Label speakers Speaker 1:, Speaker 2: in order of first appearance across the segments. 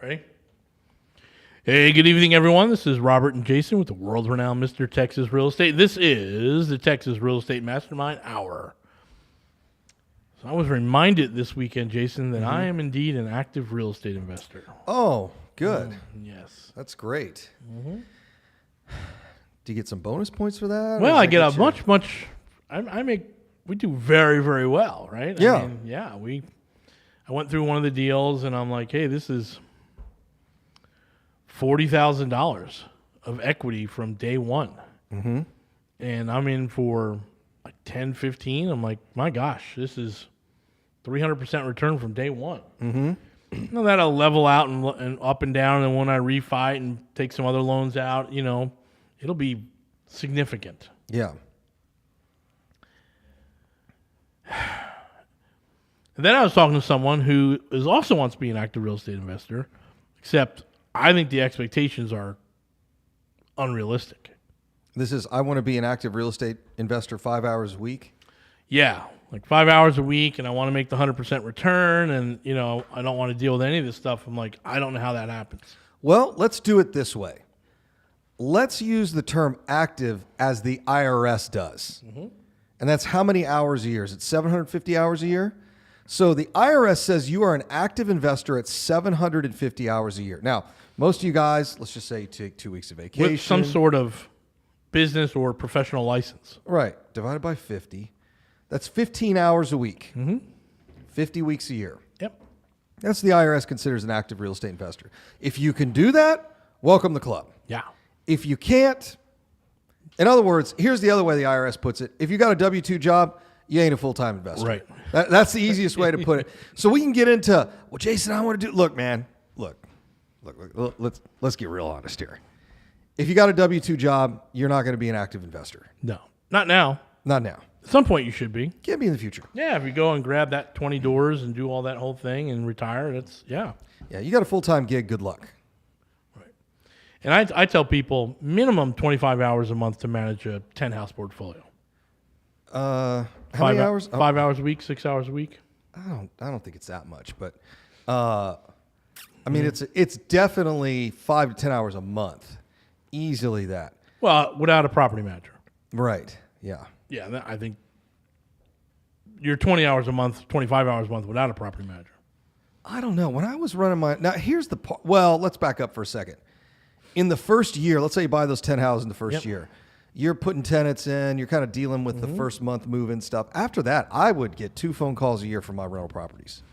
Speaker 1: Ready? Hey, good evening, everyone. This is Robert and Jason with the world-renowned Mr. Texas Real Estate. This is the Texas Real Estate Mastermind Hour. So I was reminded this weekend, Jason, that I am indeed an active real estate investor.
Speaker 2: Oh, good.
Speaker 1: Yes.
Speaker 2: That's great. Do you get some bonus points for that?
Speaker 1: Well, I get a much. We do very, very well, right?
Speaker 2: Yeah.
Speaker 1: I went through one of the deals, and I'm like, hey, this is $40,000 of equity from day one. Mm-hmm. And I'm in for like 10, 15. I'm like, my gosh, this is 300% return from day one. Mm-hmm. Now that'll level out and up and down, and when I refi and take some other loans out, it'll be significant.
Speaker 2: Yeah.
Speaker 1: And then I was talking to someone who also wants to be an active real estate investor, except I think the expectations are unrealistic.
Speaker 2: This is, I want to be an active real estate investor 5 hours a week.
Speaker 1: Yeah, like 5 hours a week, and I want to make the 100% return, and, I don't want to deal with any of this stuff. I'm like, I don't know how that happens.
Speaker 2: Well, let's do it this way. Let's use the term active as the IRS does. Mm-hmm. And that's how many hours a year? Is it 750 hours a year? So the IRS says you are an active investor at 750 hours a year. Now, most of you guys, let's just say you take 2 weeks of vacation.
Speaker 1: With some sort of business or professional license.
Speaker 2: Right. Divided by 50. That's 15 hours a week. Mm-hmm. 50 weeks a year.
Speaker 1: Yep.
Speaker 2: That's the IRS considers an active real estate investor. If you can do that, welcome to the club.
Speaker 1: Yeah.
Speaker 2: If you can't, in other words, here's the other way the IRS puts it. If you got a W-2 job, you ain't a full-time investor.
Speaker 1: Right.
Speaker 2: That's the easiest way to put it. So we can get into, well, Jason, I want to do, look, man, look, let's get real honest here. If you got a W-2 job, you're not going to be an active investor.
Speaker 1: No, not now.
Speaker 2: Not now.
Speaker 1: At some point you should be.
Speaker 2: Can be in the future.
Speaker 1: Yeah, if you go and grab that 20 doors and do all that whole thing and retire,
Speaker 2: Yeah, you got a full-time gig, good luck.
Speaker 1: Right. And I tell people minimum 25 hours a month to manage a 10-house portfolio.
Speaker 2: How many hours?
Speaker 1: 5 hours a week, 6 hours a week.
Speaker 2: I don't think it's that much, but I mean it's definitely 5 to 10 hours a month, easily that.
Speaker 1: Well, without a property manager.
Speaker 2: Right. Yeah.
Speaker 1: Yeah, I think you're 20 hours a month, 25 hours a month without a property manager.
Speaker 2: I don't know. When I was running now here's the part. Well, let's back up for a second. In the first year, let's say you buy those 10 houses in the first year. You're putting tenants in. You're kind of dealing with the first month move-in stuff. After that, I would get 2 phone calls a year from my rental properties.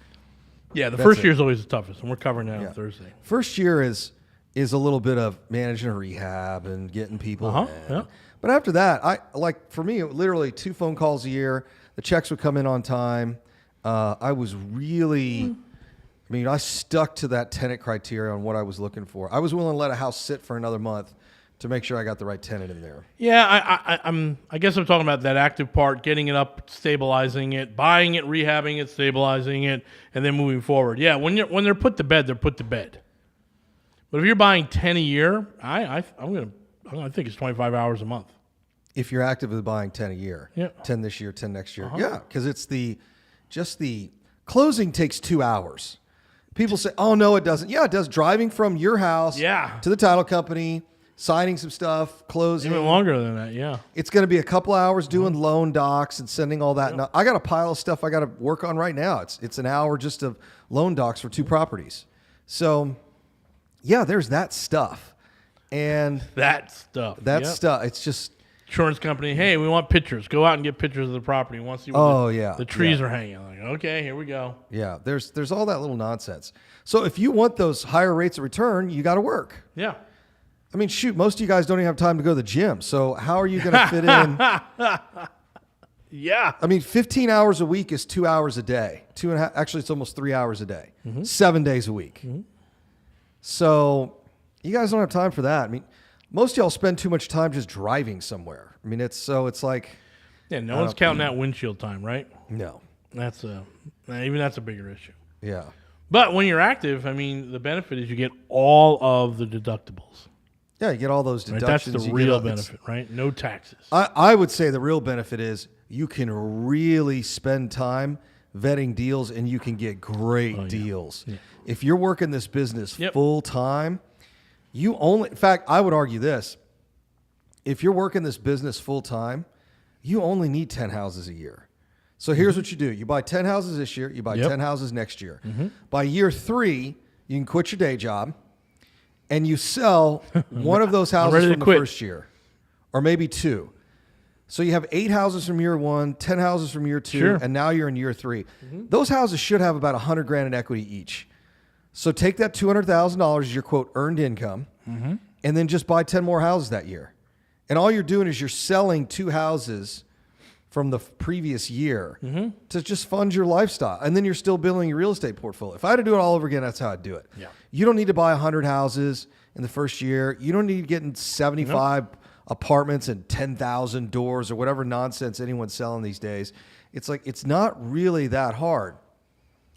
Speaker 1: Yeah, the first year is always the toughest, and we're covering that on Thursday.
Speaker 2: First year is a little bit of managing a rehab and getting people in.
Speaker 1: Yeah.
Speaker 2: But after that, for me, it literally 2 phone calls a year. The checks would come in on time. I was really... I mean, I stuck to that tenant criteria on what I was looking for. I was willing to let a house sit for another month to make sure I got the right tenant in there.
Speaker 1: Yeah, I guess I'm talking about that active part, getting it up, stabilizing it, buying it, rehabbing it, stabilizing it, and then moving forward. Yeah, when they're put to bed, they're put to bed. But if you're buying 10 a year, I'm gonna think it's 25 hours a month.
Speaker 2: If you're actively buying 10 a year, 10 this year, 10 next year, yeah, because it's the closing takes 2 hours. People say, "Oh no, it doesn't." Yeah, it does. Driving from your house to the title company, signing some stuff, closing.
Speaker 1: Even longer than that, yeah.
Speaker 2: It's going to be a couple hours doing loan docs and sending all that. I got a pile of stuff I got to work on right now. It's an hour just of loan docs for 2 properties. So, yeah, there's that stuff. And
Speaker 1: that stuff.
Speaker 2: It's just
Speaker 1: insurance company. Hey, we want pictures. Go out and get pictures of the property. We want to see what the trees are hanging. Like, okay, here we go.
Speaker 2: Yeah, there's all that little nonsense. So if you want those higher rates of return, you got to work.
Speaker 1: Yeah.
Speaker 2: I mean, shoot, most of you guys don't even have time to go to the gym. So how are you going to fit in?
Speaker 1: Yeah.
Speaker 2: I mean, 15 hours a week is 2 hours a day. 2.5. Actually, it's almost 3 hours a day. 7 days a week. So you guys don't have time for that. I mean, most of y'all spend too much time just driving somewhere. I mean, it's like...
Speaker 1: Yeah, no one's counting that windshield time, right?
Speaker 2: No.
Speaker 1: That's a bigger issue.
Speaker 2: Yeah.
Speaker 1: But when you're active, I mean, the benefit is you get all of the deductibles.
Speaker 2: Yeah, you get all those deductions.
Speaker 1: Right? That's the real benefit, right? No taxes.
Speaker 2: I would say the real benefit is you can really spend time vetting deals, and you can get great deals.
Speaker 1: Yeah.
Speaker 2: If you're working this business
Speaker 1: Yep.
Speaker 2: full time, in fact, I would argue this. If you're working this business full time, you only need 10 houses a year. So here's what you do. You buy 10 houses this year. You buy 10 houses next year. By year 3, you can quit your day job and you sell one of those houses from the first year, or maybe 2. So you have 8 houses from year 1, 10 houses from year 2, and now you're in year 3. Those houses should have about $100,000 in equity each. So take that $200,000 as your quote earned income, and then just buy 10 more houses that year. And all you're doing is you're selling 2 houses from the previous year to just fund your lifestyle. And then you're still building your real estate portfolio. If I had to do it all over again, that's how I'd do it.
Speaker 1: Yeah.
Speaker 2: You don't need to buy 100 houses in the first year. You don't need to get in 75 apartments and 10,000 doors or whatever nonsense anyone's selling these days. It's like, it's not really that hard.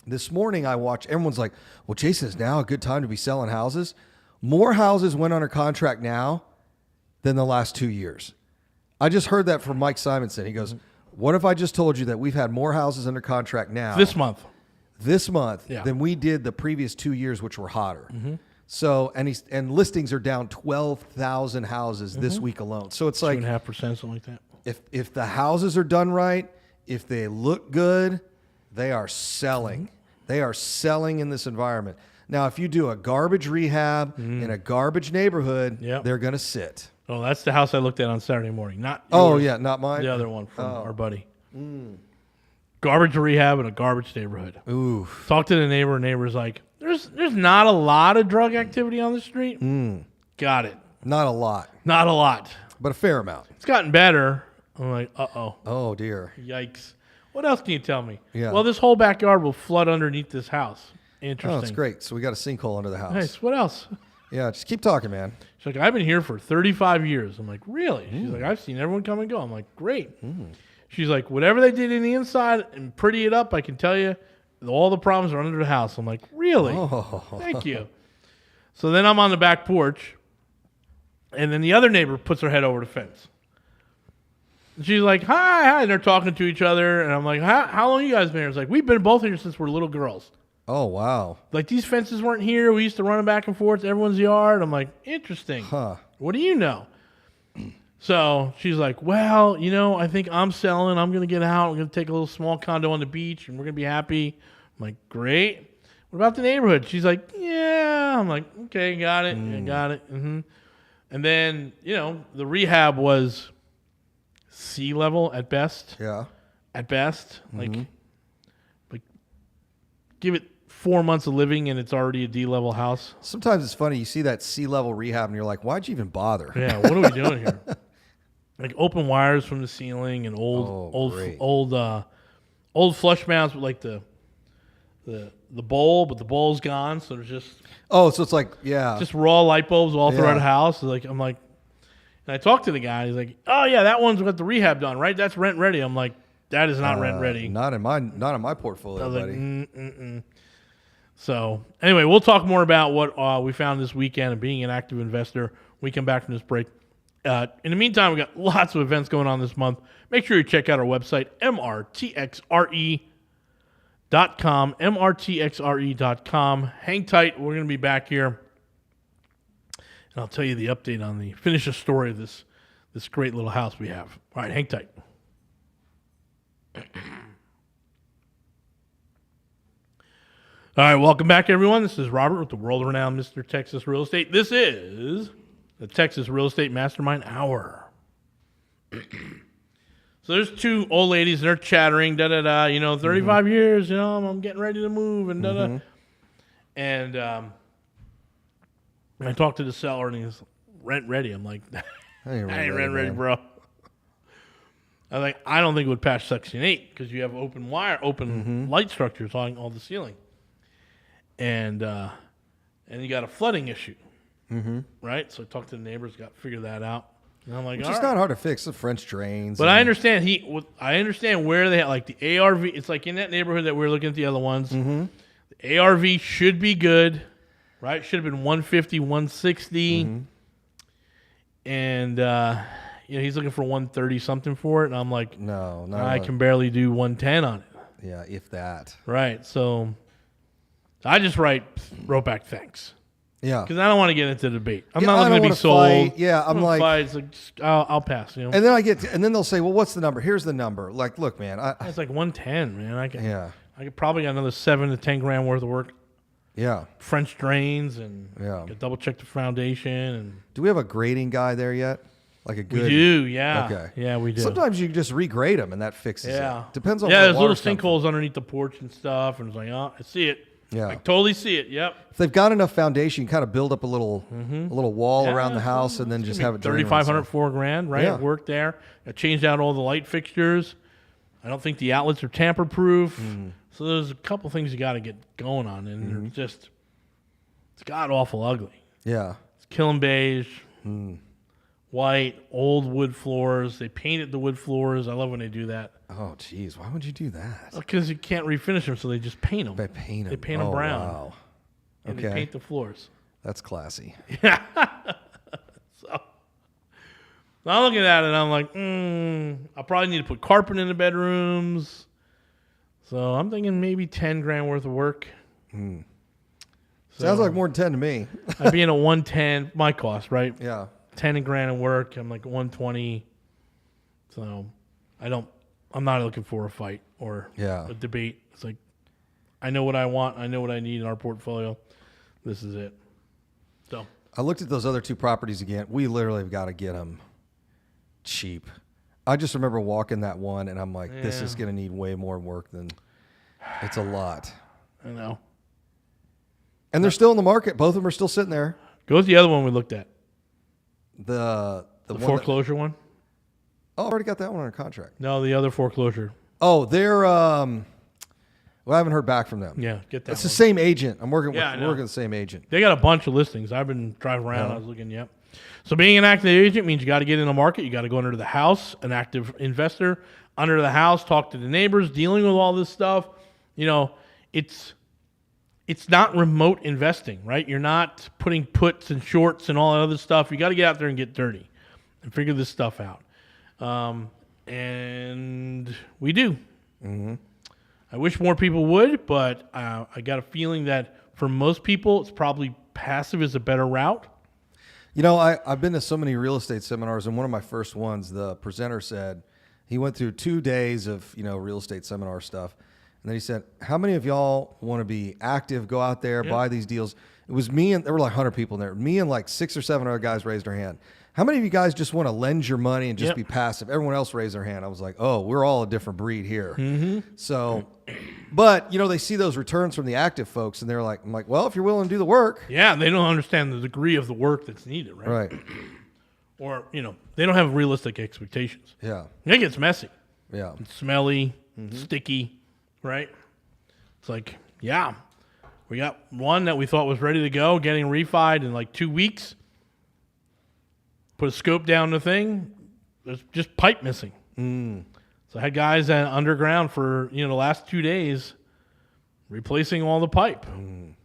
Speaker 2: This morning I watched, everyone's like, well, Jason, is now a good time to be selling houses? More houses went under contract now than the last 2 years. I just heard that from Mike Simonson. He goes, what if I just told you that we've had more houses under contract now
Speaker 1: This month
Speaker 2: than we did the previous 2 years, which were hotter. So, and listings are down 12,000 houses this week alone. So it's like
Speaker 1: 2.5%, something like that.
Speaker 2: if the houses are done right, if they look good, they are selling. They are selling in this environment. Now, if you do a garbage rehab in a garbage neighborhood, they're going to sit.
Speaker 1: Oh, that's the house I looked at on Saturday morning. Not yours,
Speaker 2: Oh, yeah, not mine.
Speaker 1: the other one from our buddy. Garbage rehab in a garbage neighborhood.
Speaker 2: Ooh.
Speaker 1: Talked to the neighbor. Neighbor's like, there's not a lot of drug activity on the street. Got it.
Speaker 2: Not a lot,
Speaker 1: Not a lot.
Speaker 2: but a fair amount.
Speaker 1: It's gotten better. I'm like, uh-oh.
Speaker 2: Oh, dear.
Speaker 1: Yikes. What else can you tell me?
Speaker 2: Yeah.
Speaker 1: Well, this whole backyard will flood underneath this house. Interesting.
Speaker 2: Oh, that's great. So we got a sinkhole under the house.
Speaker 1: Nice. What else?
Speaker 2: Yeah, just keep talking, man.
Speaker 1: She's like, I've been here for 35 years. I'm like, really? She's like, I've seen everyone come and go. I'm like, great. She's like, whatever they did in the inside and pretty it up, I can tell you, all the problems are under the house. I'm like, really?
Speaker 2: Oh.
Speaker 1: Thank you. So then I'm on the back porch, and then the other neighbor puts her head over the fence. And she's like, hi. And they're talking to each other, and I'm like, how long you guys been here? It's like, we've been both here since we're little girls.
Speaker 2: Oh, wow.
Speaker 1: Like, these fences weren't here. We used to run them back and forth to everyone's yard. I'm like, interesting.
Speaker 2: Huh.
Speaker 1: What do you know? So she's like, well, I think I'm selling. I'm going to get out. I'm going to take a little small condo on the beach, and we're going to be happy. I'm like, great. What about the neighborhood? She's like, yeah. I'm like, okay, got it. I got it. And then, the rehab was sea level at best.
Speaker 2: Yeah.
Speaker 1: At best. Like, give it 4 months of living and it's already a D-level house.
Speaker 2: Sometimes it's funny. You see that sea-level rehab, and you're like, why'd you even bother?
Speaker 1: Yeah, what are we doing here? Like open wires from the ceiling and old flush mounts with like the bowl, but the bowl's gone, so there's just
Speaker 2: Oh, so it's like, yeah.
Speaker 1: just raw light bulbs all throughout the house. I'm like, and I talked to the guy. He's like, oh yeah, that one's got the rehab done, right? That's rent ready. I'm like, that is not rent ready.
Speaker 2: Not in my portfolio,
Speaker 1: I was
Speaker 2: buddy.
Speaker 1: like, So anyway, we'll talk more about what we found this weekend and being an active investor when we come back from this break. In the meantime, we got lots of events going on this month. Make sure you check out our website, mrtxre.com, mrtxre.com. Hang tight. We're going to be back here, and I'll tell you the update on finish the story of this great little house we have. All right, hang tight. All right, welcome back, everyone. This is Robert with the world-renowned Mr. Texas Real Estate. This is the Texas Real Estate Mastermind Hour. So there's two old ladies, and they're chattering, 35 years, I'm getting ready to move, and da-da. And I talked to the seller, and he's rent ready. I'm like, I ain't rent ready, bro. I was like, I don't think it would pass Section 8 because you have open light structures on all the ceiling. And you got a flooding issue, right? So I talked to the neighbors, figured that out. And I'm like,
Speaker 2: Which is not hard to fix, the French drains.
Speaker 1: But I understand where they have, like the ARV. It's like in that neighborhood that we're looking at the other ones. The ARV should be good, right? Should have been 150, 160. And he's looking for 130 something for it. And I'm like,
Speaker 2: no,
Speaker 1: I can barely do 110 on it.
Speaker 2: Yeah, if that.
Speaker 1: Right. So I just wrote back thanks.
Speaker 2: Yeah.
Speaker 1: Because I don't want to get into debate. I'm
Speaker 2: Yeah,
Speaker 1: not
Speaker 2: I
Speaker 1: looking
Speaker 2: don't
Speaker 1: to be
Speaker 2: wanna
Speaker 1: sold.
Speaker 2: fight. Yeah, I'm like-
Speaker 1: fight. It's like I'll pass. You know,
Speaker 2: And then they'll say, well, what's the number? Here's the number. Like, look, man.
Speaker 1: it's like 110, man. I could probably got another 7 to 10 grand worth of work.
Speaker 2: Yeah.
Speaker 1: French drains and
Speaker 2: Yeah.
Speaker 1: double check the foundation and
Speaker 2: Do we have a grading guy there yet? Like a good.
Speaker 1: we do, yeah.
Speaker 2: Okay.
Speaker 1: Yeah, we do.
Speaker 2: Sometimes you can just regrade them and that fixes
Speaker 1: Yeah.
Speaker 2: it. Depends on
Speaker 1: yeah,
Speaker 2: where
Speaker 1: there's
Speaker 2: the
Speaker 1: little
Speaker 2: water's come from.
Speaker 1: sinkholes underneath the porch and stuff, and it's like, oh, I see it.
Speaker 2: Yeah.
Speaker 1: I totally see it. Yep.
Speaker 2: If they've got enough foundation, you kind of build up a little wall
Speaker 1: Yeah,
Speaker 2: around the house and then just have it drain.
Speaker 1: 3,500, $4,000, right?
Speaker 2: Yeah.
Speaker 1: Work there. I changed out all the light fixtures. I don't think the outlets are tamper proof. So there's a couple things you got to get going on, and they're just it's god awful ugly.
Speaker 2: Yeah.
Speaker 1: It's killing beige, white, old wood floors. They painted the wood floors. I love when they do that
Speaker 2: Oh, geez. Why would you do that?
Speaker 1: because you can't refinish them, so they just paint them.
Speaker 2: They paint them.
Speaker 1: They paint them brown.
Speaker 2: Wow.
Speaker 1: And
Speaker 2: Okay.
Speaker 1: they paint the floors.
Speaker 2: That's classy.
Speaker 1: So I'm looking at it and I'm like, I probably need to put carpet in the bedrooms. So I'm thinking maybe 10 grand worth of work. So
Speaker 2: Sounds like more than 10 to me.
Speaker 1: I'd be in a 110, my cost, right?
Speaker 2: Yeah.
Speaker 1: 10 grand of work. I'm like 120. So I'm not looking for a fight or
Speaker 2: Yeah.
Speaker 1: a debate. It's like, I know what I want. I know what I need in our portfolio. This is it. So
Speaker 2: I looked at those other two properties again. We literally have got to get them cheap. I just remember walking that one and I'm like, this is going to need way more work than it's a lot.
Speaker 1: I know.
Speaker 2: And they're still in the market. Both of them are still sitting there.
Speaker 1: Go with the other one we looked at.
Speaker 2: The one
Speaker 1: Foreclosure one?
Speaker 2: Oh, I already got that one under contract.
Speaker 1: No, the other foreclosure.
Speaker 2: Oh, they're well, I haven't heard back from them.
Speaker 1: Yeah, get that
Speaker 2: It's
Speaker 1: one.
Speaker 2: the same agent. I'm working
Speaker 1: Yeah, I
Speaker 2: with
Speaker 1: know.
Speaker 2: working with the same agent.
Speaker 1: They got a bunch of listings. I've been driving around.
Speaker 2: Yeah.
Speaker 1: I was looking, yep. So being an active agent means you got to get in the market. You got to go under the house, an active investor, under the house, talk to the neighbors, dealing with all this stuff. You know, it's not remote investing, right? You're not putting puts and shorts and all that other stuff. You got to get out there and get dirty and figure this stuff out. And we do. Mm-hmm. I wish more people would, but I got a feeling that for most people, it's probably passive is a better route.
Speaker 2: You know, I've been to so many real estate seminars, and one of my first ones, the presenter said he went through 2 days of, real estate seminar stuff. And then he said, how many of y'all want to be active, go out there, buy these deals? It was me, and there were like 100 people in there. Me and like 6 or 7 other guys raised their hand. How many of you guys just want to lend your money and just be passive? Everyone else raised their hand. I was like, oh, we're all a different breed here. Mm-hmm. So, but, they see those returns from the active folks, and they're like, I'm like, well, if you're willing to do the work.
Speaker 1: Yeah, they don't understand the degree of the work that's needed, right?
Speaker 2: Right.
Speaker 1: Or, they don't have realistic expectations.
Speaker 2: Yeah.
Speaker 1: It gets messy.
Speaker 2: Yeah.
Speaker 1: It's smelly, sticky, right? It's like, yeah, we got one that we thought was ready to go, getting refied in like 2 weeks. Put a scope down the thing. There's just pipe missing. So I had guys underground for the last 2 days replacing all the pipe.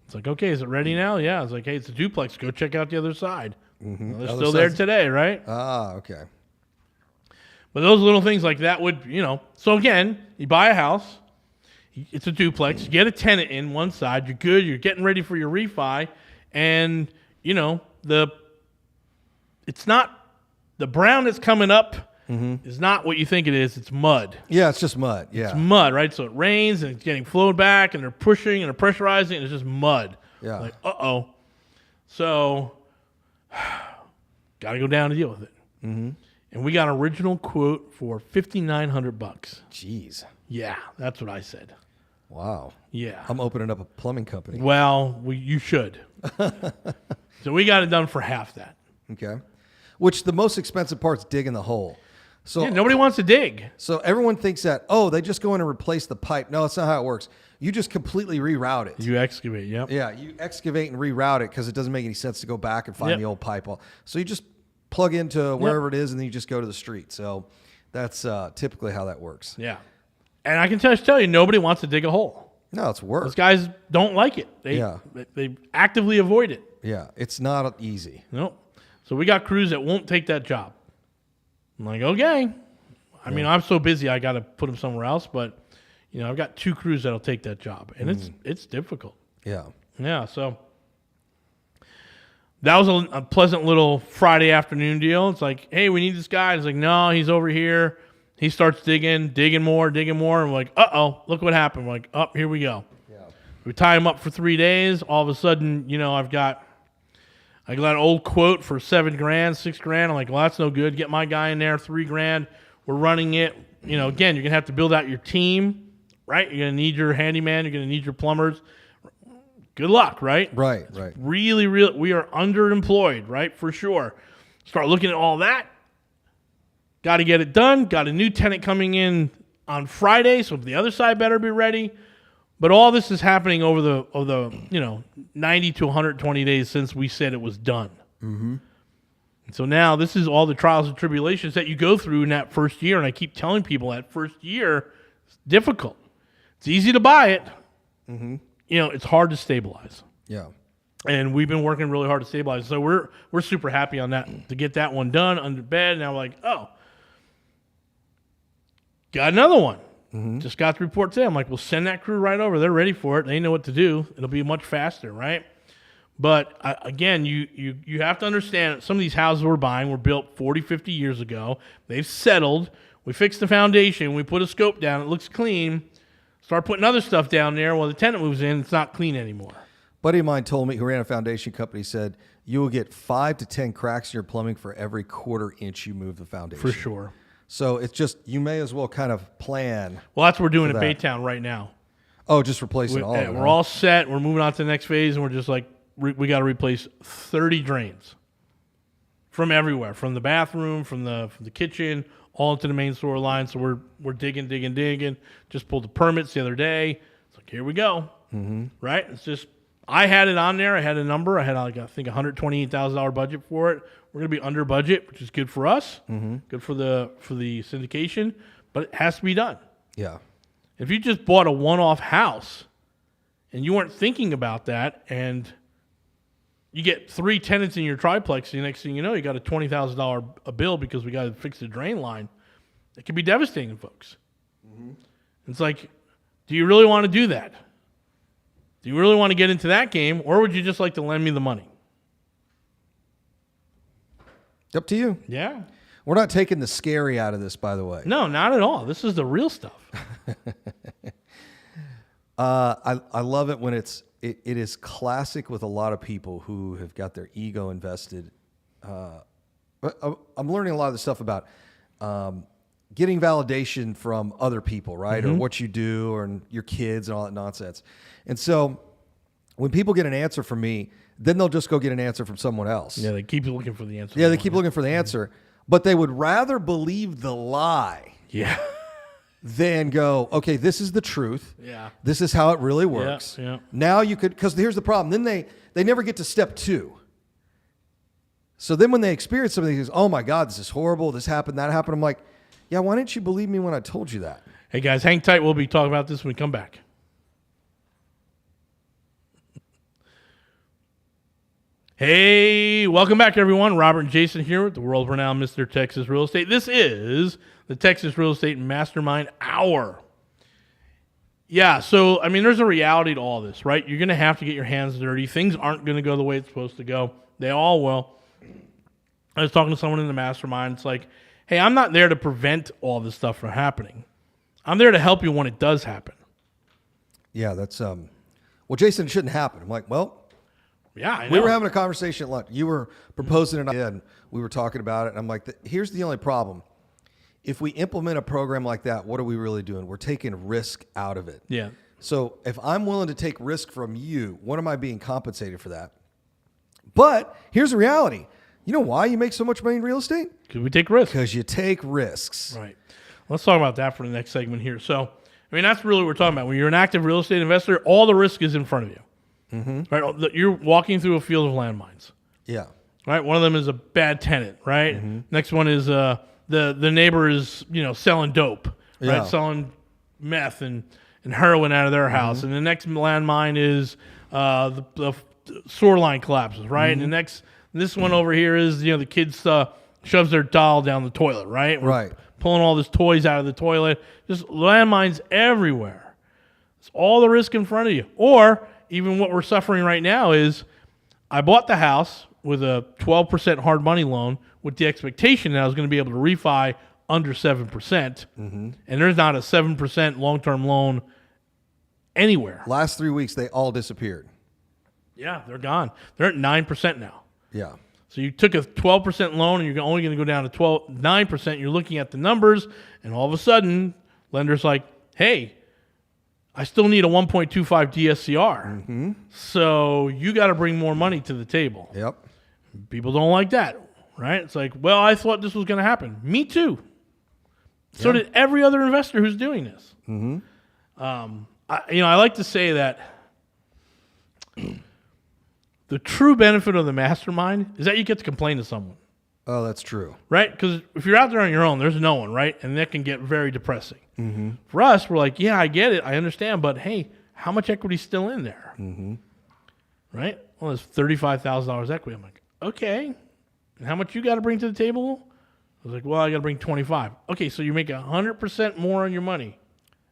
Speaker 1: It's like, okay, is it ready now? Yeah. It's like, hey, it's a duplex. Go check out the other side. Well, they're
Speaker 2: Other
Speaker 1: still there
Speaker 2: side's-
Speaker 1: today, right?
Speaker 2: Ah, okay.
Speaker 1: But those little things like that would, So again, you buy a house. It's a duplex. You get a tenant in one side. You're good. You're getting ready for your refi. And, it's not the brown that's coming up is not what you think it is. It's mud.
Speaker 2: Yeah, it's just mud. Yeah.
Speaker 1: It's mud, right? So it rains and it's getting flowed back and they're pushing and they're pressurizing and it's just mud.
Speaker 2: Yeah.
Speaker 1: Like, uh-oh. So, got to go down and deal with it. Mm-hmm. And we got an original quote for $5,900.
Speaker 2: Jeez.
Speaker 1: Yeah, that's what I said.
Speaker 2: Wow.
Speaker 1: Yeah.
Speaker 2: I'm opening up a plumbing company.
Speaker 1: Well, you should. So we got it done for half that.
Speaker 2: Okay. Which the most expensive part's digging the hole. So
Speaker 1: Yeah, nobody wants to dig.
Speaker 2: So everyone thinks that, they just go in and replace the pipe. No, that's not how it works. You just completely reroute it.
Speaker 1: You excavate, yep.
Speaker 2: Yeah, you excavate and reroute it because it doesn't make any sense to go back and find
Speaker 1: Yep.
Speaker 2: the old pipe. So you just plug into wherever it is and then you just go to the street. So that's typically how that works.
Speaker 1: Yeah. And I can tell you, nobody wants to dig a hole.
Speaker 2: No, it's work.
Speaker 1: Those guys don't like it. They actively avoid it.
Speaker 2: Yeah, it's not easy.
Speaker 1: Nope. So we got crews that won't take that job. I'm like, okay. I mean, I'm so busy, I got to put them somewhere else. But, I've got 2 crews that'll take that job, and it's difficult.
Speaker 2: Yeah.
Speaker 1: Yeah, so that was a pleasant little Friday afternoon deal. It's like, hey, we need this guy. It's like, no, he's over here. He starts digging more. And we're like, uh-oh, look what happened. We're like, oh, here we go. Yeah. We tie him up for 3 days. All of a sudden, I got an old quote for $7,000, $6,000. I'm like, well, that's no good. Get my guy in there, $3,000. We're running it. Again, you're going to have to build out your team, right? You're going to need your handyman. You're going to need your plumbers. Good luck, right?
Speaker 2: Right.
Speaker 1: Really, we are underemployed, right? For sure. Start looking at all that. Got to get it done. Got a new tenant coming in on Friday, so the other side better be ready. But all this is happening over the 90 to 120 days since we said it was done. Mm-hmm. And so now this is all the trials and tribulations that you go through in that first year. And I keep telling people that first year is difficult. It's easy to buy it. Mm-hmm. It's hard to stabilize.
Speaker 2: Yeah.
Speaker 1: And we've been working really hard to stabilize. So we're super happy on that to get that one done under bed. Now we're like, oh, got another one. Mm-hmm. Just got the report today. I'm like, we'll send that crew right over. They're ready for it. They know what to do. It'll be much faster, right? But again, you have to understand some of these houses we're buying were built 40, 50 years ago. They've settled. We fixed the foundation. We put a scope down. It looks clean. Start putting other stuff down there. Well, the tenant moves in. It's not clean anymore.
Speaker 2: Buddy of mine told me, who ran a foundation company, said you will get 5 to 10 cracks in your plumbing for every quarter inch you move the foundation.
Speaker 1: For sure.
Speaker 2: So it's just, you may as well kind of plan.
Speaker 1: Well, that's what we're doing at Baytown right now.
Speaker 2: Oh, just replacing all of it.
Speaker 1: We're all set. We're moving on to the next phase, and we're just like, we got to replace 30 drains from everywhere, from the bathroom, from the kitchen, all into the main sewer line. So we're digging. Just pulled the permits the other day. It's like, here we go. Mm-hmm. Right? It's just, I had it on there. I had a number. I had, I think, $128,000 budget for it. We're going to be under budget, which is good for us, good for the syndication, but it has to be done.
Speaker 2: Yeah.
Speaker 1: If you just bought a one-off house and you weren't thinking about that, and you get 3 tenants in your triplex, the next thing you know, you got a $20,000 a bill because we got to fix the drain line. It can be devastating, folks. Mm-hmm. It's like, do you really want to do that? Do you really want to get into that game, or would you just like to lend me the money?
Speaker 2: Up to you.
Speaker 1: Yeah.
Speaker 2: We're not taking the scary out of this, by the way.
Speaker 1: No, not at all. This is the real stuff.
Speaker 2: I love it when it is classic with a lot of people who have got their ego invested. I'm learning a lot of the stuff about getting validation from other people, right? Mm-hmm. Or what you do, or your kids and all that nonsense. And so when people get an answer from me, then they'll just go get an answer from someone else.
Speaker 1: Yeah, they keep looking for the answer.
Speaker 2: Yeah, they keep looking for the answer. But they would rather believe the lie than go, okay, this is the truth.
Speaker 1: Yeah.
Speaker 2: This is how it really works.
Speaker 1: Yeah.
Speaker 2: Now you could, because here's the problem. Then they never get to step 2. So then when they experience something, they go, oh my God, this is horrible. This happened, that happened. I'm like, yeah, why didn't you believe me when I told you that?
Speaker 1: Hey guys, hang tight. We'll be talking about this when we come back. Hey, welcome back, everyone. Robert and Jason here with the world-renowned Mr. Texas Real Estate. This is the Texas Real Estate Mastermind Hour. Yeah, so, there's a reality to all this, right? You're going to have to get your hands dirty. Things aren't going to go the way it's supposed to go. They all will. I was talking to someone in the mastermind. It's like, hey, I'm not there to prevent all this stuff from happening. I'm there to help you when it does happen.
Speaker 2: Yeah, that's, well, Jason, it shouldn't happen. I'm like, well,
Speaker 1: yeah, I know.
Speaker 2: We were having a conversation at lunch. You were proposing an idea, and we were talking about it. And I'm like, here's the only problem. If we implement a program like that, what are we really doing? We're taking risk out of it.
Speaker 1: Yeah.
Speaker 2: So if I'm willing to take risk from you, what am I being compensated for that? But here's the reality. You know why you make so much money in real estate?
Speaker 1: Because we take risks.
Speaker 2: Because you take risks.
Speaker 1: Right. Let's talk about that for the next segment here. So, that's really what we're talking about. When you're an active real estate investor, all the risk is in front of you. Mm-hmm. Right, you're walking through a field of landmines.
Speaker 2: Yeah.
Speaker 1: Right. One of them is a bad tenant. Right. Mm-hmm. Next one is the neighbor is selling dope. Right. Selling meth and heroin out of their house. Mm-hmm. And the next landmine is the sewer line collapses. Right. Mm-hmm. And this one over here is the kids shoves their doll down the toilet. Right. We're pulling all these toys out of the toilet. Just landmines everywhere. It's all the risk in front of you. Or even what we're suffering right now is I bought the house with a 12% hard money loan with the expectation that I was going to be able to refi under 7%. And there's not a 7% long-term loan anywhere.
Speaker 2: Last 3 weeks, they all disappeared.
Speaker 1: Yeah, they're gone. They're at 9% now.
Speaker 2: Yeah.
Speaker 1: So you took a 12% loan and you're only going to go down to 9%. You're looking at the numbers, and all of a sudden, lender's like, hey, I still need a 1.25 DSCR. So you got to bring more money to the table.
Speaker 2: Yep.
Speaker 1: People don't like that, right? It's like, well, I thought this was going to happen. Me too. So did every other investor who's doing this. I like to say that the true benefit of the mastermind is that you get to complain to someone.
Speaker 2: Oh, that's true.
Speaker 1: Right? Because if you're out there on your own, there's no one, right? And that can get very depressing. For us, we're like, yeah, I get it. I understand. But, hey, how much equity's still in there? Right? Well, there's $35,000 equity. I'm like, okay. And how much you got to bring to the table? I was like, well, I got to bring 25. Okay, so you make 100% more on your money.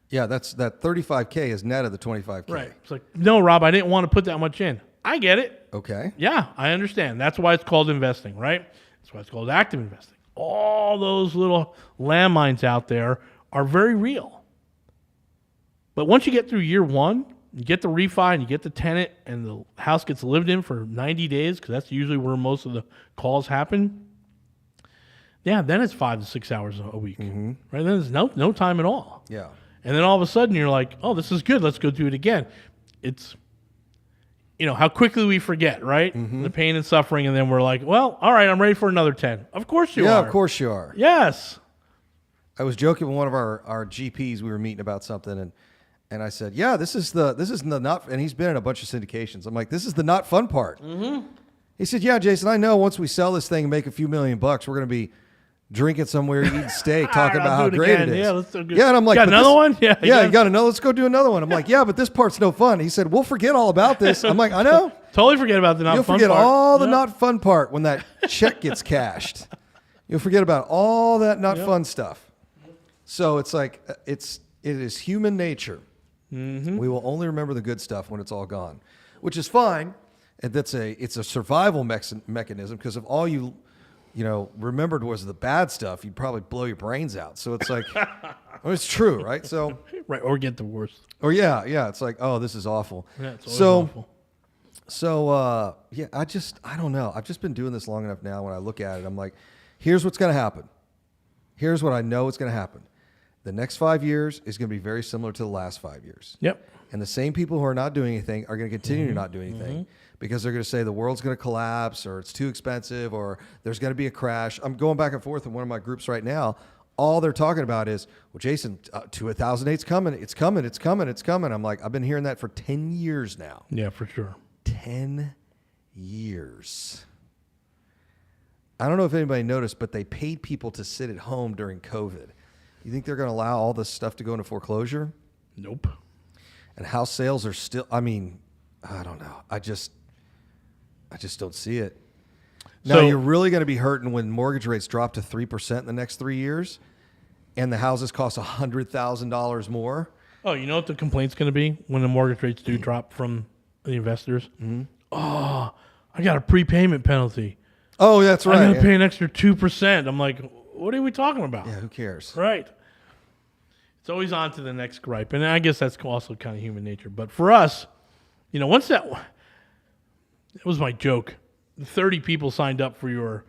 Speaker 2: Yeah, that $35K is net of the $25K.
Speaker 1: Right. It's like, no, Rob, I didn't want to put that much in. I get it.
Speaker 2: Okay.
Speaker 1: Yeah, I understand. That's why it's called investing, right? That's why it's called active investing. All those little landmines out there are very real. But once you get through year one, you get the refi and you get the tenant and the house gets lived in for 90 days, because that's usually where most of the calls happen. Yeah, then it's 5 to 6 hours a week. Right? Then there's no time at all.
Speaker 2: Yeah.
Speaker 1: And then all of a sudden you're like, oh, this is good. Let's go do it again. It's, how quickly we forget, right? The pain and suffering. And then we're like, well, all right, I'm ready for another 10. Of course you are.
Speaker 2: Yeah, of course you are.
Speaker 1: Yes.
Speaker 2: I was joking with one of our GPs. We were meeting about something, and I said, yeah, this is the not, and he's been in a bunch of syndications. I'm like, this is the not fun part. He said, yeah, Jason, I know once we sell this thing and make a few $1 million, we're going to be drinking somewhere, eating steak, talking about how great it is.
Speaker 1: Yeah, let's do good.
Speaker 2: Yeah, and I'm like,
Speaker 1: got another one? Yeah,
Speaker 2: you got another. Let's go do another one. I'm like, yeah, but this part's no fun. He said, we'll forget all about this. I'm like, I know.
Speaker 1: Totally forget about the not
Speaker 2: You'll
Speaker 1: fun
Speaker 2: forget
Speaker 1: part.
Speaker 2: all the not fun part when that check gets cashed. You'll forget about all that not fun stuff. So it's like, it is human nature. We will only remember the good stuff when it's all gone, which is fine. And it's a survival mechanism, because if all you remembered was the bad stuff, you'd probably blow your brains out. So it's like, it's true, right? So,
Speaker 1: right, or get the worst.
Speaker 2: Or yeah, it's like, oh, this is awful.
Speaker 1: Yeah, it's always awful.
Speaker 2: So yeah, I don't know. I've just been doing this long enough now. When I look at it, I'm like, here's what's going to happen. Here's what I know is going to happen. The next 5 years is going to be very similar to the last 5 years.
Speaker 1: Yep.
Speaker 2: And the same people who are not doing anything are going to continue to not do anything, because they're going to say the world's going to collapse, or it's too expensive, or there's going to be a crash. I'm going back and forth in one of my groups right now. All they're talking about is, well, Jason, 2008's coming. It's coming. It's coming. It's coming. I'm like, I've been hearing that for 10 years now.
Speaker 1: Yeah, for sure.
Speaker 2: 10 years. I don't know if anybody noticed, but they paid people to sit at home during COVID. You think they're going to allow all this stuff to go into foreclosure?
Speaker 1: Nope.
Speaker 2: And house sales are still, I don't know. I just don't see it. Now, you're really going to be hurting when mortgage rates drop to 3% in the next 3 years, and the houses cost $100,000 more.
Speaker 1: Oh, you know what the complaint's going to be when the mortgage rates do drop from the investors? Oh, I got a prepayment penalty.
Speaker 2: Oh, that's right.
Speaker 1: I'm going to pay an extra 2%. I'm like, what are we talking about?
Speaker 2: Yeah, who cares?
Speaker 1: Right. It's always on to the next gripe. And I guess that's also kind of human nature. But for us, once it was my joke. 30 people signed up for your,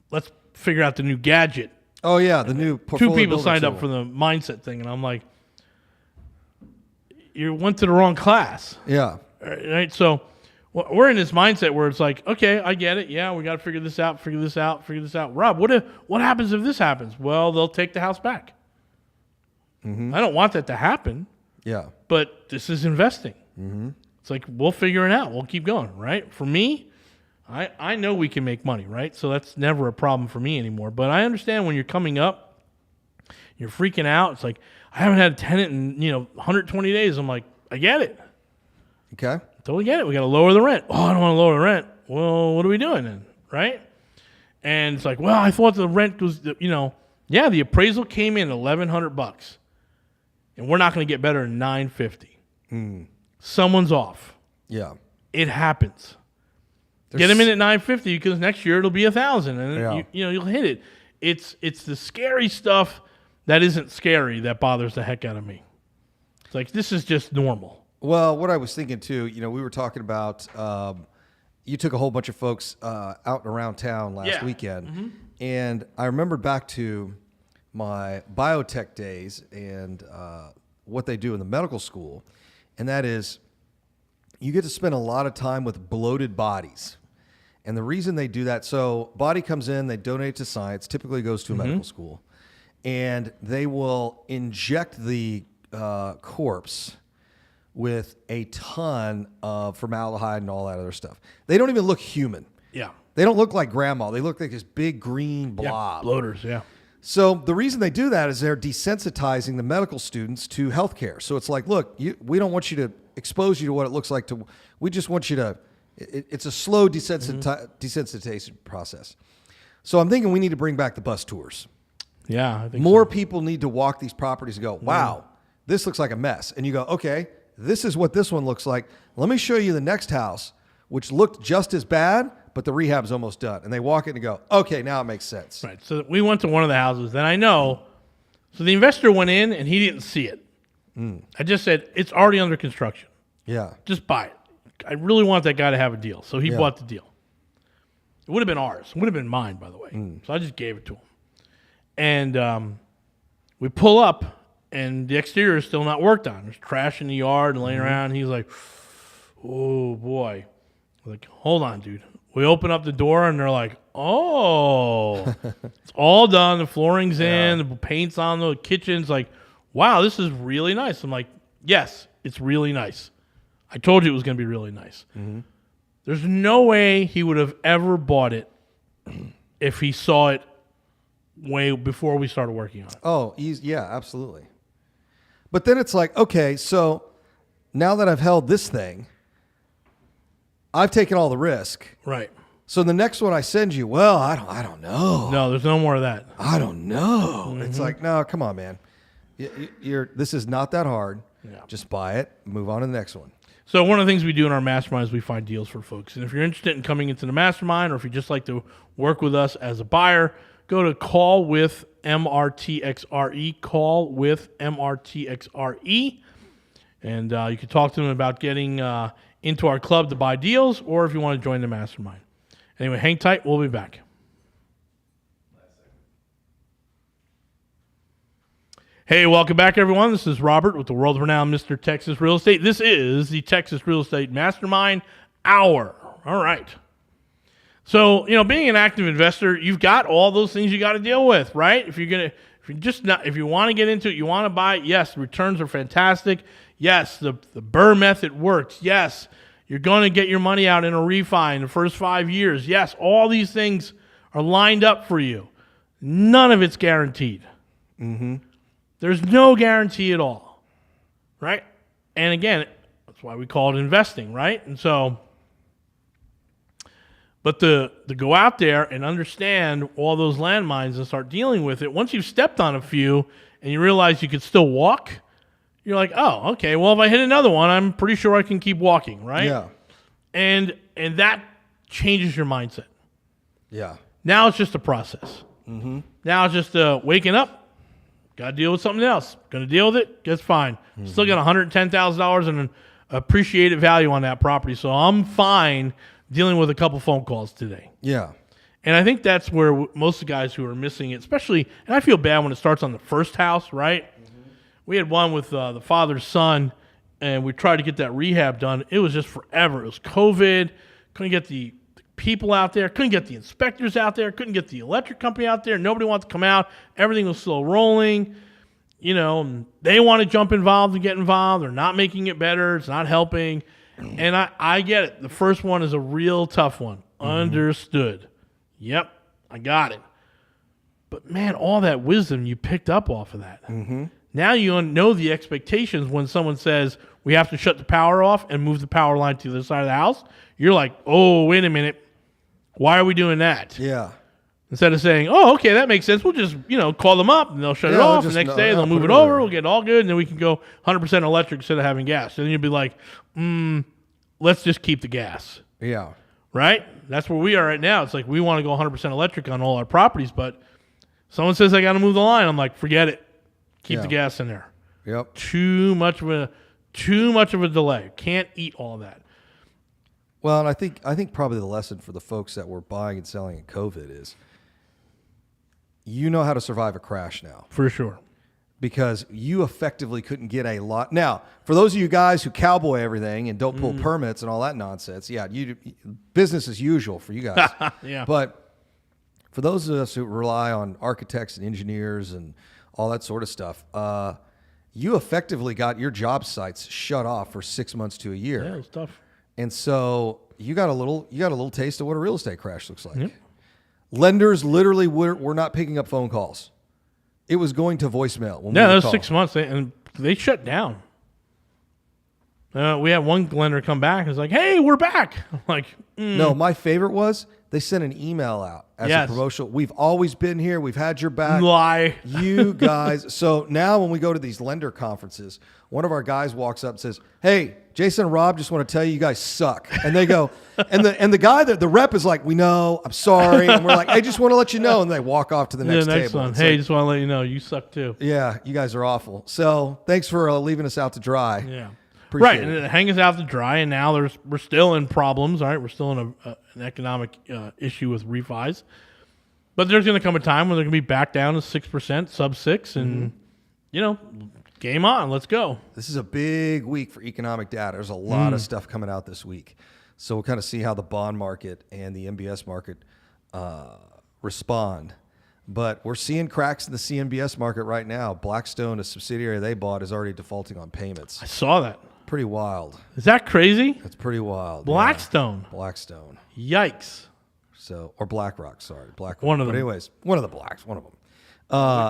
Speaker 1: let's figure out the new gadget.
Speaker 2: Oh, yeah, the new portfolio.
Speaker 1: 2 people
Speaker 2: builder
Speaker 1: signed
Speaker 2: tool.
Speaker 1: up for the mindset thing. And I'm like, you went to the wrong class.
Speaker 2: Yeah.
Speaker 1: Right? So we're in this mindset where it's like, okay, I get it. Yeah, we got to figure this out. Rob, what happens if this happens? Well, they'll take the house back. I don't want that to happen.
Speaker 2: Yeah.
Speaker 1: But this is investing. It's like, we'll figure it out. We'll keep going, right? For me, I know we can make money, right? So that's never a problem for me anymore. But I understand when you're coming up, you're freaking out. It's like, I haven't had a tenant in 120 days. I'm like, I get it.
Speaker 2: Okay.
Speaker 1: Totally get it. We got to lower the rent. Oh, I don't want to lower the rent. Well, what are we doing then, right? And it's like, well, I thought the rent was, yeah, the appraisal came in $1,100, and we're not going to get better than $950. someone's off.
Speaker 2: Yeah.
Speaker 1: It happens. Get them in at 950 because next year it'll be 1,000, and you'll hit it. It's the scary stuff that isn't scary that bothers the heck out of me. It's like this is just normal.
Speaker 2: Well, what I was thinking too, we were talking about. You took a whole bunch of folks out and around town last weekend, and I remembered back to my biotech days and what they do in the medical school, and that is you get to spend a lot of time with bloated bodies. And the reason they do that, so body comes in, they donate to science, typically goes to a medical school, and they will inject the corpse with a ton of formaldehyde and all that other stuff. They don't even look human.
Speaker 1: Yeah.
Speaker 2: They don't look like grandma. They look like this big green blob.
Speaker 1: Bloaters, yeah.
Speaker 2: So the reason they do that is they're desensitizing the medical students to healthcare. So it's like, look, we don't want you to expose you to what it looks like to. We just want you to. It's a slow desensitization process. So I'm thinking we need to bring back the bus tours.
Speaker 1: Yeah, I think
Speaker 2: more people need to walk these properties and go, wow, this looks like a mess. And you go, okay, this is what this one looks like. Let me show you the next house, which looked just as bad, but the rehab's almost done. And they walk in and go, okay, now it makes sense.
Speaker 1: Right. So we went to one of the houses that I know. So the investor went in and he didn't see it. I just said, it's already under construction.
Speaker 2: Yeah.
Speaker 1: Just buy it. I really want that guy to have a deal. So he bought the deal. It would have been ours. It would have been mine, by the way. So I just gave it to him. And we pull up, and the exterior is still not worked on. There's trash in the yard and laying around. And he's like, oh, boy. I'm like, hold on, dude. We open up the door, and they're like, oh. It's all done. The flooring's in. The paint's on the kitchen's like, wow, this is really nice. I'm like, yes, it's really nice. I told you it was going to be really nice. There's no way he would have ever bought it if he saw it way before we started working on it.
Speaker 2: Oh, yeah, absolutely. But then it's like, okay, so now that I've held this thing, I've taken all the risk.
Speaker 1: Right.
Speaker 2: So the next one I send you, well, I don't know.
Speaker 1: No, there's no more of that.
Speaker 2: I don't know. It's like, no, come on, man. This is not that hard.
Speaker 1: Yeah.
Speaker 2: Just buy it, move on to the next one.
Speaker 1: So one of the things we do in our mastermind is we find deals for folks. And if you're interested in coming into the mastermind, or if you just like to work with us as a buyer, go to Call with MRTXRE, Call with MRTXRE, and you can talk to them about getting into our club to buy deals, or if you want to join the mastermind. Anyway, hang tight. We'll be back. Hey, welcome back, everyone. This is Robert with the world-renowned Mr. Texas Real Estate. This is the Texas Real Estate Mastermind Hour. All right. So, being an active investor, you've got all those things you got to deal with, right? If you want to get into it, you want to buy it, yes, the returns are fantastic. Yes, the Burr method works. Yes, you're going to get your money out in a refi in the first 5 years. Yes, all these things are lined up for you. None of it's guaranteed. There's no guarantee at all, right? And again, that's why we call it investing, right? And so, but to go out there and understand all those landmines and start dealing with it, once you've stepped on a few and you realize you could still walk, you're like, oh, okay, well, if I hit another one, I'm pretty sure I can keep walking, right?
Speaker 2: Yeah.
Speaker 1: And that changes your mindset.
Speaker 2: Yeah. Now
Speaker 1: Now it's just a process. Now it's just waking up. Got to deal with something else. Going to deal with it. That's fine. Still got $110,000 in an appreciated value on that property, so I'm fine dealing with a couple phone calls today.
Speaker 2: Yeah.
Speaker 1: And I think that's where most of the guys who are missing it, especially, and I feel bad when it starts on the first house, right? We had one with the father's son, and we tried to get that rehab done. It was just forever. It was COVID. Couldn't get the people out there. Couldn't get the inspectors out there. Couldn't get the electric company out there. Nobody wanted to come out. Everything was slow rolling. And they want to jump involved and get involved. They're not making it better. It's not helping. And I get it. The first one is a real tough one. Understood. Yep, I got it. But, man, all that wisdom you picked up off of that. Now you know the expectations when someone says, we have to shut the power off and move the power line to the other side of the house. You're like, oh, wait a minute. Why are we doing that?
Speaker 2: Yeah.
Speaker 1: Instead of saying, "Oh, okay, that makes sense," we'll just call them up and they'll shut it
Speaker 2: Yeah,
Speaker 1: off.
Speaker 2: they'll
Speaker 1: The
Speaker 2: just
Speaker 1: next day they'll move
Speaker 2: put
Speaker 1: it
Speaker 2: it
Speaker 1: over.
Speaker 2: over.
Speaker 1: We'll get all good, and then we can go 100% electric instead of having gas. And then you'll be like, let's just keep the gas,
Speaker 2: Yeah.
Speaker 1: right? That's where we are right now. It's like we want to go 100% electric on all our properties, but someone says I got to move the line. I'm like, forget it. Keep the gas in there.
Speaker 2: Yep.
Speaker 1: Too much of a delay. Can't eat all that.
Speaker 2: Well, and I think probably the lesson for the folks that were buying and selling in COVID is you know how to survive a crash now.
Speaker 1: For sure.
Speaker 2: Because you effectively couldn't get a lot. Now, for those of you guys who cowboy everything and don't pull permits and all that nonsense, yeah, business as usual for you guys.
Speaker 1: Yeah.
Speaker 2: But for those of us who rely on architects and engineers and all that sort of stuff, you effectively got your job sites shut off for 6 months to a year.
Speaker 1: Yeah, it was tough.
Speaker 2: And so you got a little taste of what a real estate crash looks like. Yep. Lenders literally were not picking up phone calls. It was going to voicemail.
Speaker 1: Yeah, that was 6 months, and they shut down. We had one lender come back and was like, "Hey, we're back." I'm like,
Speaker 2: No, my favorite was they sent an email out as a promotional. We've always been here. We've had your back.
Speaker 1: Lie.
Speaker 2: You guys. So now when we go to these lender conferences, one of our guys walks up and says, "Hey, Jason and Rob just want to tell you guys suck." And they go, and the guy that the rep is like, "We know, I'm sorry." And we're like, "I just want to let you know." And they walk off to the next table.
Speaker 1: One.
Speaker 2: It's
Speaker 1: Hey,
Speaker 2: like,
Speaker 1: just want to let you know you suck too.
Speaker 2: Yeah, you guys are awful. So thanks for leaving us out to dry.
Speaker 1: Yeah.
Speaker 2: Appreciate
Speaker 1: right,
Speaker 2: it.
Speaker 1: and it hangs us out to dry, and now we're still in problems. All right, we're still in an economic issue with refis, but there's going to come a time when they're going to be back down to 6%, sub 6, and game on. Let's go.
Speaker 2: This is a big week for economic data. There's a lot of stuff coming out this week, so we'll kind of see how the bond market and the MBS market respond. But we're seeing cracks in the CMBS market right now. Blackstone, a subsidiary they bought, is already defaulting on payments.
Speaker 1: I saw that.
Speaker 2: Pretty wild.
Speaker 1: Is that crazy?
Speaker 2: That's pretty wild.
Speaker 1: Blackstone.
Speaker 2: Yeah. Blackstone.
Speaker 1: Yikes.
Speaker 2: So, or BlackRock, sorry. BlackRock.
Speaker 1: One of them.
Speaker 2: But anyways, one of the blacks, one of them.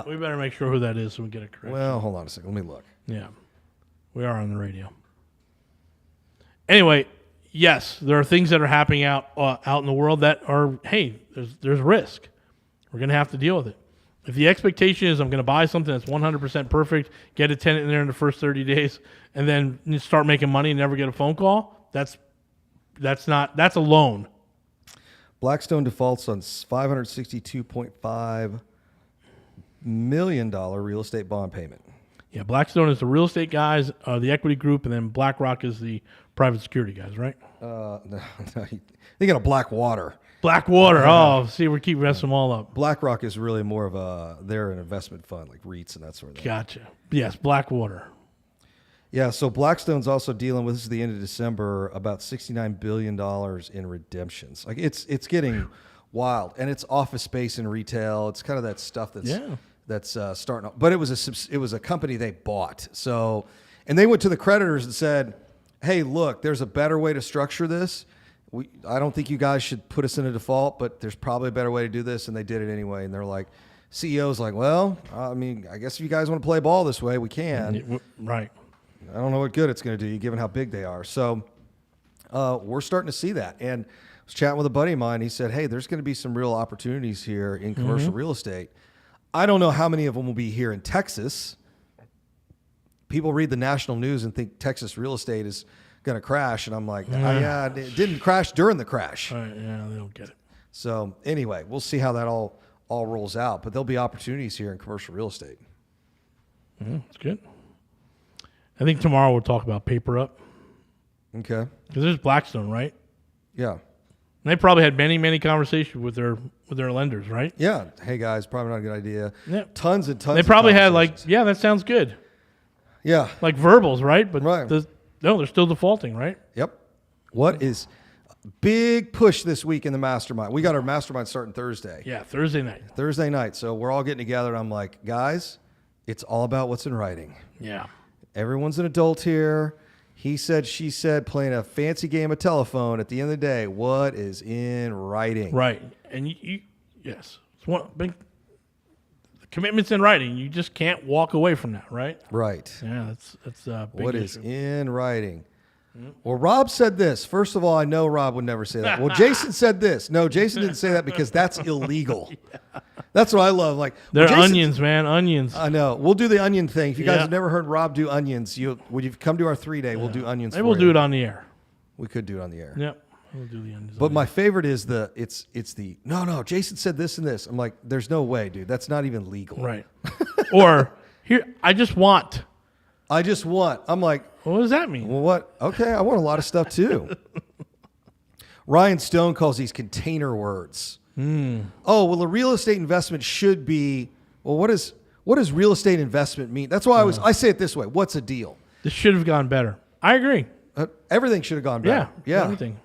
Speaker 1: We better make sure who that is so we get it correct.
Speaker 2: Well, hold on a second. Let me look.
Speaker 1: Yeah. We are on the radio. Anyway, yes, there are things that are happening out in the world that are, hey, there's risk. We're going to have to deal with it. If the expectation is I'm going to buy something that's 100% perfect, get a tenant in there in the first 30 days, and then start making money and never get a phone call, that's a loan.
Speaker 2: Blackstone defaults on $562.5 million real estate bond payment.
Speaker 1: Yeah, Blackstone is the real estate guys, the equity group, and then BlackRock is the private security guys, right?
Speaker 2: No, they got a Blackwater.
Speaker 1: Blackwater. Oh, see, we keep messing them all up.
Speaker 2: BlackRock is really more of they're an investment fund like REITs and that sort of thing.
Speaker 1: Gotcha. Yes, Blackwater.
Speaker 2: Yeah, so Blackstone's also dealing with, this is the end of December, about $69 billion in redemptions. Like it's getting wild, and it's office space and retail. It's kind of that stuff that's starting up. But it was a company they bought. So, and they went to the creditors and said, "Hey, look, there's a better way to structure this. I don't think you guys should put us in a default, but there's probably a better way to do this." And they did it anyway. And they're like, CEO's like, "Well, I mean, I guess if you guys want to play ball this way, we can."
Speaker 1: Right.
Speaker 2: I don't know what good it's going to do you given how big they are. So we're starting to see that. And I was chatting with a buddy of mine. He said, "Hey, there's going to be some real opportunities here in commercial real estate." I don't know how many of them will be here in Texas. People read the national news and think Texas real estate is going to crash. And I'm like, yeah, it didn't crash during the crash.
Speaker 1: Right, yeah, they don't get it.
Speaker 2: So anyway, we'll see how that all rolls out. But there'll be opportunities here in commercial real estate.
Speaker 1: That's good. I think tomorrow we'll talk about paper up.
Speaker 2: Okay.
Speaker 1: Because there's Blackstone, right?
Speaker 2: Yeah.
Speaker 1: And they probably had many, many conversations with their lenders, right?
Speaker 2: Yeah. Hey guys, probably not a good idea.
Speaker 1: Yeah.
Speaker 2: Tons and tons.
Speaker 1: They probably
Speaker 2: of
Speaker 1: had like, yeah, that sounds good.
Speaker 2: Yeah.
Speaker 1: Like verbals, right? But
Speaker 2: right.
Speaker 1: No, they're still defaulting, right?
Speaker 2: Yep. What is big push this week in the mastermind? We got our mastermind starting Thursday.
Speaker 1: Yeah, Thursday night.
Speaker 2: Thursday night. So we're all getting together and I'm like, guys, it's all about what's in writing.
Speaker 1: Yeah.
Speaker 2: Everyone's an adult here. He said, she said, playing a fancy game of telephone. At the end of the day, what is in writing?
Speaker 1: Right. And yes. It's one big commitments in writing. You just can't walk away from that, right?
Speaker 2: Right.
Speaker 1: Yeah, that's a big
Speaker 2: What
Speaker 1: issue.
Speaker 2: is in writing? Well, Rob said this. First of all, I know Rob would never say that. Well, Jason said this. No, Jason didn't say that because that's illegal. That's what I love. Like
Speaker 1: they're onions, man, onions.
Speaker 2: I know. We'll do the onion thing. If you guys have never heard Rob do onions, when you come to our 3-day, we'll do onions.
Speaker 1: Maybe we'll do it on the air.
Speaker 2: We could do it on the air.
Speaker 1: Yep, we'll do the onions.
Speaker 2: But my favorite is no. Jason said this and this. I'm like, there's no way, dude. That's not even legal.
Speaker 1: Right. Or here, I just want.
Speaker 2: I'm like,
Speaker 1: what does that mean?
Speaker 2: Well, what? Okay, I want a lot of stuff too. Ryan Stone calls these container words. Oh, well, a real estate investment should be. Well, what does real estate investment mean? That's why I say it this way. What's a deal?
Speaker 1: This should have gone better. I agree.
Speaker 2: Everything should have gone better. Yeah.
Speaker 1: Everything.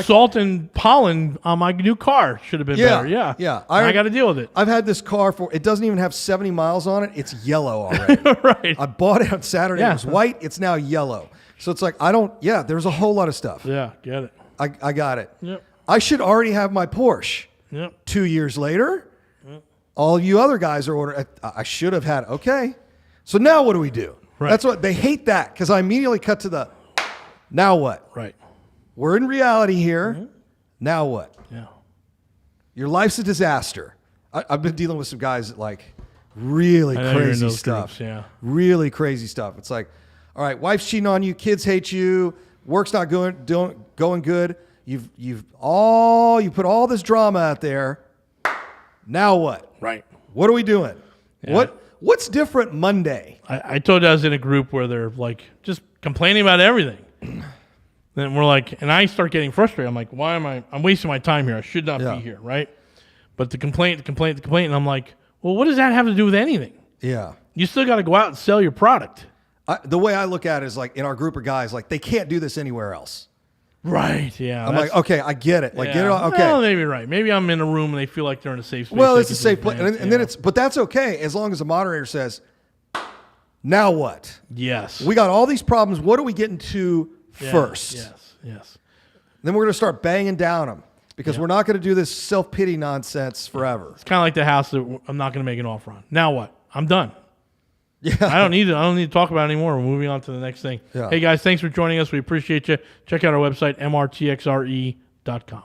Speaker 1: Salt and pollen on my new car should have been better. Yeah. I got to deal with it.
Speaker 2: I've had this car it doesn't even have 70 miles on it. It's yellow already.
Speaker 1: Right.
Speaker 2: I bought it on Saturday. It was white. It's now yellow. So it's like, there's a whole lot of stuff.
Speaker 1: Yeah, get it.
Speaker 2: I got it.
Speaker 1: Yep.
Speaker 2: I should already have my Porsche.
Speaker 1: Yep.
Speaker 2: 2 years later, all you other guys are ordering. I should have had it. Okay. So now what do we do?
Speaker 1: Right.
Speaker 2: That's what they hate that because I immediately cut to the now what?
Speaker 1: Right.
Speaker 2: We're in reality here. Now what?
Speaker 1: Yeah.
Speaker 2: Your life's a disaster. I've been dealing with some guys that like really crazy stuff.
Speaker 1: Groups,
Speaker 2: really crazy stuff. It's like, all right, wife's cheating on you, kids hate you, work's not going good. You put all this drama out there. Now what?
Speaker 1: Right.
Speaker 2: What are we doing?
Speaker 1: Yeah.
Speaker 2: What's different Monday?
Speaker 1: I told you I was in a group where they're like just complaining about everything. Then we're like, and I start getting frustrated. I'm like, why am I'm wasting my time here. I should not be here, right? But the complaint, and I'm like, well, what does that have to do with anything?
Speaker 2: Yeah.
Speaker 1: You still got to go out and sell your product.
Speaker 2: The way I look at it is like in our group of guys, like they can't do this anywhere else.
Speaker 1: Right, yeah.
Speaker 2: I'm like, okay, I get it. Like, get it on, okay.
Speaker 1: Well, maybe right. Maybe I'm in a room and they feel like they're in a safe space.
Speaker 2: Well, it's a safe place. And then but that's okay as long as the moderator says, now what?
Speaker 1: Yes.
Speaker 2: We got all these problems. What are we getting to first?
Speaker 1: Yes.
Speaker 2: Then we're going to start banging down them because we're not going to do this self-pity nonsense forever.
Speaker 1: It's kind of like the house that I'm not going to make an offer on. Now what? I'm done.
Speaker 2: Yeah.
Speaker 1: I don't need to talk about it anymore. We're moving on to the next thing.
Speaker 2: Yeah.
Speaker 1: Hey, guys, thanks for joining us. We appreciate you. Check out our website, mrtxre.com.